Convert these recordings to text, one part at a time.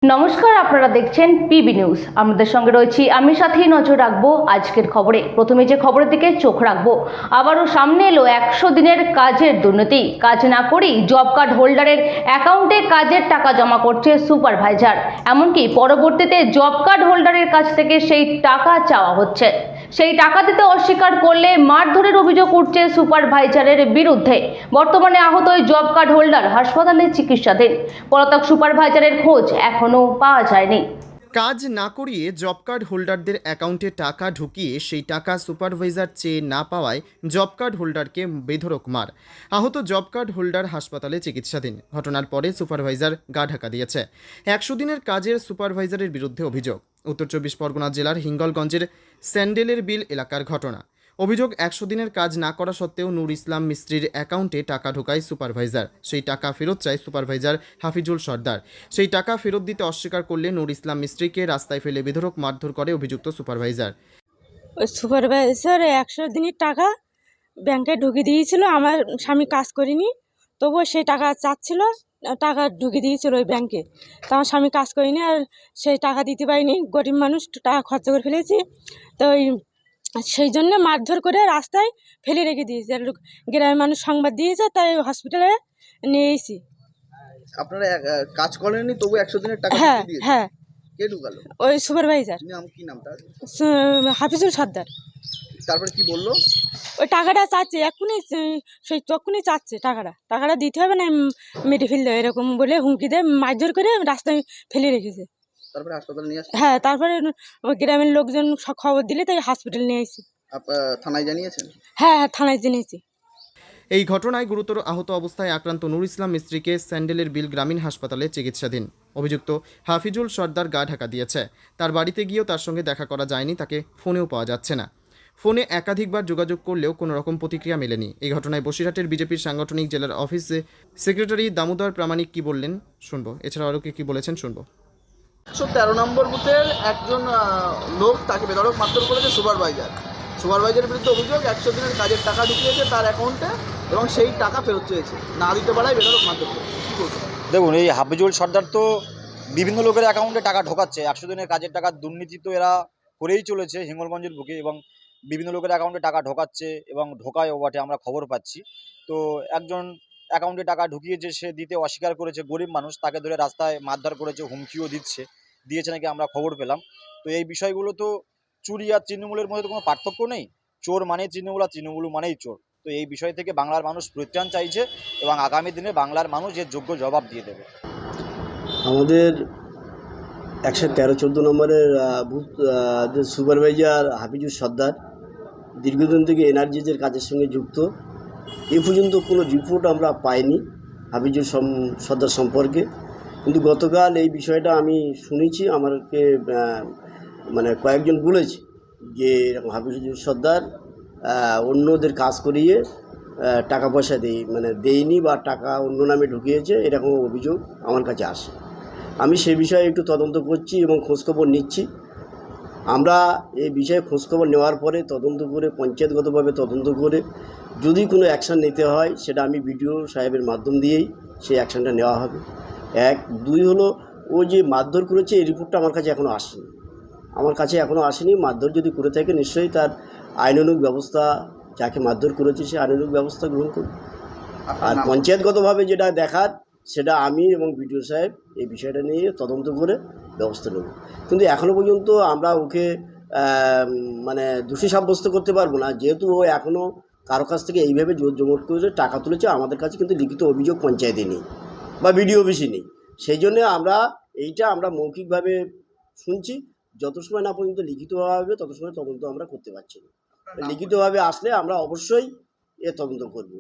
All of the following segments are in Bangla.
নমস্কার, আপনারা দেখছেন পিবি নিউজ। আমাদের সঙ্গে রয়েছি আমি, সাথে নজর রাখবো আজকের খবরে। প্রথমে যে খবরের দিকে চোখ রাখবো, আবারও সামনে এলো 100 দিনের কাজের দুর্নীতি। কাজ না করেই জব কার্ড হোল্ডারের অ্যাকাউন্টে কাজের টাকা জমা করছে সুপারভাইজার। এমনকি পরবর্তীতে জব কার্ড হোল্ডারের কাছ থেকে সেই টাকা চাওয়া হচ্ছে। সেই টাকা দিতে অস্বীকার করলে মারধরের অভিযোগ উঠছে সুপারভাইজারের বিরুদ্ধে। বর্তমানে আহত ওই জব কার্ড হোল্ডার হাসপাতালে চিকিৎসাধীন। পলাতক সুপারভাইজারের খোঁজ এখনো পাওয়া যায়নি। কাজ না করিয়ে জব কার্ড হোল্ডারদের অ্যাকাউন্টে টাকা ঢুকিয়ে সেই টাকা সুপারভাইজার চেয়ে না পাওয়ায় জব কার্ড হোল্ডারকে বেধড়ক মার। আহত জব কার্ড হোল্ডার হাসপাতালে চিকিৎসাধীন। ঘটনার পরে সুপারভাইজার গা ঢাকা দিয়েছে। 100 দিনের কাজের সুপারভাইজারের বিরুদ্ধে অভিযোগ। উত্তর 24 পরগনা জেলার হিঙ্গলগঞ্জের স্যান্ডেলের বিল এলাকার ঘটনা। অভিযোগ, 100 দিনের কাজ না করা সত্ত্বেও নূর ইসলাম মিস্ত্রির অ্যাকাউন্টে টাকা ঢোকায় সুপারভাইজার। সেই টাকা ফেরত চায় সুপারভাইজার হাফিজুল সর্দার। সেই টাকা ফেরত দিতে অস্বীকার করলে নূর ইসলাম মিস্ত্রিকে রাস্তায় ফেলে বেধড়ক মারধর করে অভিযুক্ত সুপারভাইজার। ওই সুপারভাইজার 100 দিনের টাকা ব্যাংকে ঢুকিয়ে দিয়েছিল। আমার স্বামী কাজ করিনি, তবুও সেই টাকা চাচ্ছিল, টাকা ঢুকিয়ে দিয়েছিল ওই ব্যাংকে। তো আমার স্বামী কাজ করিনি, আর সেই টাকা দিতে পারিনি। গরিব মানুষ, টাকা খরচা করে ফেলেছি। তো সেই জন্য মারধর করে রাস্তায় ফেলে রেখে দিয়েছে। আর গ্রামের মানুষ সংবাদ দিয়েছে, তাই হসপিটালে নিয়ে এসেছি। আপনারা কাজ করেননি, তবু 100 দিনের টাকা হ্যাঁ দিয়েছে? হ্যাঁ, কে ঢুকালো? ওই সুপারভাইজার নাম কি, নাম তার? হাফিজুল সর্দার। তারপরে কি বললো? ওই টাকাটা চাচ্ছে এক্ষুনি, সেই তখনই চাচ্ছে টাকাটা দিতে হবে না, মেরে ফেললে এরকম বলে হুমকি দেয়, মারধর করে রাস্তায় ফেলে রেখেছে। তারপরে হাসপাতালে নিয়ে আসছে? হ্যাঁ, তারপরে ওই গ্রামের লোকজন সব খবর দিলে তাই হাসপাতালে নিয়ে আসি। থানায় জানিয়েছেন? হ্যাঁ হ্যাঁ, থানায় জেনেছি। এই ঘটনায় গুরুতর আহত অবস্থায় আক্রান্ত নূর ইসলাম মিস্ত্রিকে স্যান্ডেলের বিল গ্রামীণ হাসপাতালে চিকিৎসাধীন। অভিযুক্ত হাফিজুল সর্দার গা ঢাকা দিয়েছে। তার বাড়িতে গিয়েও তার সঙ্গে দেখা করা যায়নি, তাকে ফোনেও পাওয়া যাচ্ছে না। ফোনে একাধিকবার যোগাযোগ করলেও কোনো রকম প্রতিক্রিয়া মেলেনি। এই ঘটনায় বসিরহাটের বিজেপির সাংগঠনিক জেলার অফিসে সেক্রেটারি দামোদর প্রামাণিক কি বললেন শুনবো। এছাড়া আরও কি বলেছেন শুনবো। 113 নম্বর বুথের একজন লোক, তাকে বেধড়ক মারধর করেছে সুপারভাইজারের বিরুদ্ধে অভিযোগ। 100 দিনের কাজের টাকা ঢুকিয়েছে তার অ্যাকাউন্টে এবং সেই টাকা ফেরত চেয়েছে, না দিতে পারায় বেধড়ক মারধর করেছে। কী বলছেন? দেখুন, এই হাফিজুল সর্দার তো বিভিন্ন লোকের অ্যাকাউন্টে টাকা ঢোকাচ্ছে। 100 দিনের কাজের টাকার দুর্নীতি তো এরা করেই চলেছে হিঙ্গলগঞ্জের বুকে, এবং বিভিন্ন লোকের অ্যাকাউন্টে টাকা ঢোকাচ্ছে এবং ঢোকায়ও বটে, আমরা খবর পাচ্ছি। তো একজন অ্যাকাউন্টে টাকা ঢুকিয়েছে, সে দিতে অস্বীকার করেছে। গরিব মানুষ, তাকে ধরে রাস্তায় মারধর করেছে, হুমকিও দিয়েছে নাকি আমরা খবর পেলাম। তো এই বিষয়গুলো তো চুরি আর তৃণমূলের মধ্যে তো কোনো পার্থক্য নেই। চোর মানে তৃণমূল, আর তৃণমূল মানেই চোর। তো এই বিষয় থেকে বাংলার মানুষ পরিত্রাণ চাইছে এবং আগামী দিনে বাংলার মানুষ এর যোগ্য জবাব দিয়ে দেবে। আমাদের 113-14 নম্বরের বুথ যে সুপারভাইজার হাফিজুল সর্দার দীর্ঘদিন থেকে এনআরজিজের কাজের সঙ্গে যুক্ত। এ পর্যন্ত কোনো রিপোর্ট আমরা পাইনি হাফিজুল সর্দার সম্পর্কে, কিন্তু গতকাল এই বিষয়টা আমি শুনেছি। আমাকে মানে কয়েকজন বলেছে যে এরকম হাফিজুল সর্দার অন্যদের কাজ করিয়ে টাকা পয়সা দেয়নি বা টাকা অন্য নামে ঢুকিয়েছে, এরকম অভিযোগ আমার কাছে আসে। আমি সে বিষয়ে একটু তদন্ত করছি এবং খোঁজখবর নিচ্ছি। আমরা এই বিষয়ে খোঁজখবর নেওয়ার পরে তদন্ত করে, পঞ্চায়েতগতভাবে তদন্ত করে যদি কোনো অ্যাকশান নিতে হয়, সেটা আমি বিডিও সাহেবের মাধ্যম দিয়েই সেই অ্যাকশানটা নেওয়া হবে। 1, 2 হলো, ও যে মারধর করেছে এই রিপোর্টটা আমার কাছে এখনও আসেনি। মারধর যদি করে থাকে নিশ্চয়ই তার আইনানুগ ব্যবস্থা, যাকে মারধর করেছে সে আইনানুগ ব্যবস্থা গ্রহণ করবে। আর পঞ্চায়েতগতভাবে যেটা দেখার, সেটা আমি এবং বিডিও সাহেব এই বিষয়টা নিয়ে তদন্ত করে ব্যবস্থা নেব। কিন্তু এখনও পর্যন্ত আমরা ওকে দোষী সাব্যস্ত করতে পারবো না, যেহেতু ও এখনও কারো কাছ থেকে এইভাবে জোর জমট করে টাকা তুলেছে। আমাদের কাছে কিন্তু লিখিত অভিযোগ পঞ্চায়েতে নেই বা বিডিও অফিসে নেই। সেই জন্যে আমরা মৌখিকভাবে শুনছি। যত সময় না পর্যন্ত লিখিতভাবে হবে, তত সময় তদন্ত আমরা করতে পারছি না। লিখিতভাবে আসলে আমরা অবশ্যই এ তদন্ত করব।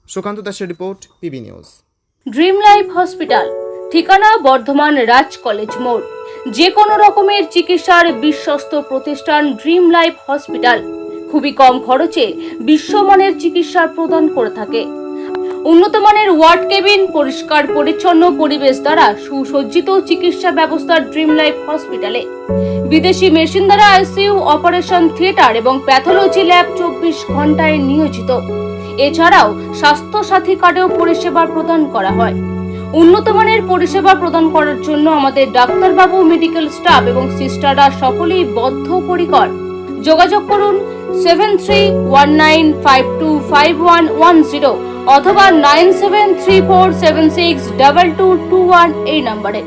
সুকান্ত দাসের report, PB news. Dream life hospital, ঠিকানা বর্ধমান রাজ কলেজ মোড়। যে কোনো রকমের চিকিৎসার বিশ্বস্ত প্রতিষ্ঠান ড্রিম লাইফ হসপিটাল খুবই কম খরচে বিশ্বমানের চিকিৎসা প্রদান করে থাকে। উন্নত মানের ওয়ার্ড কেবিন, পরিষ্কার পরিচ্ছন্ন পরিবেশ দ্বারা সুসজ্জিত চিকিৎসা ব্যবস্থা ড্রিম লাইফ হসপিটালে। বিদেশি মেশিন দ্বারা আইসিইউ, অপারেশন থিয়েটার এবং প্যাথোলজি ল্যাব 24 ঘন্টায় নিয়োজিত। এছাড়াও স্বাস্থ্য সাথী কার্ডেও পরিষেবা প্রদান করা হয়। উন্নত মানের পরিষেবা প্রদান করার জন্য আমাদের ডাক্তারবাবু, মেডিকেল স্টাফ এবং সিস্টাররা সকলেই বদ্ধপরিকর। যোগাযোগ করুন 7319525110 অথবা 9734762221 এই নম্বরে।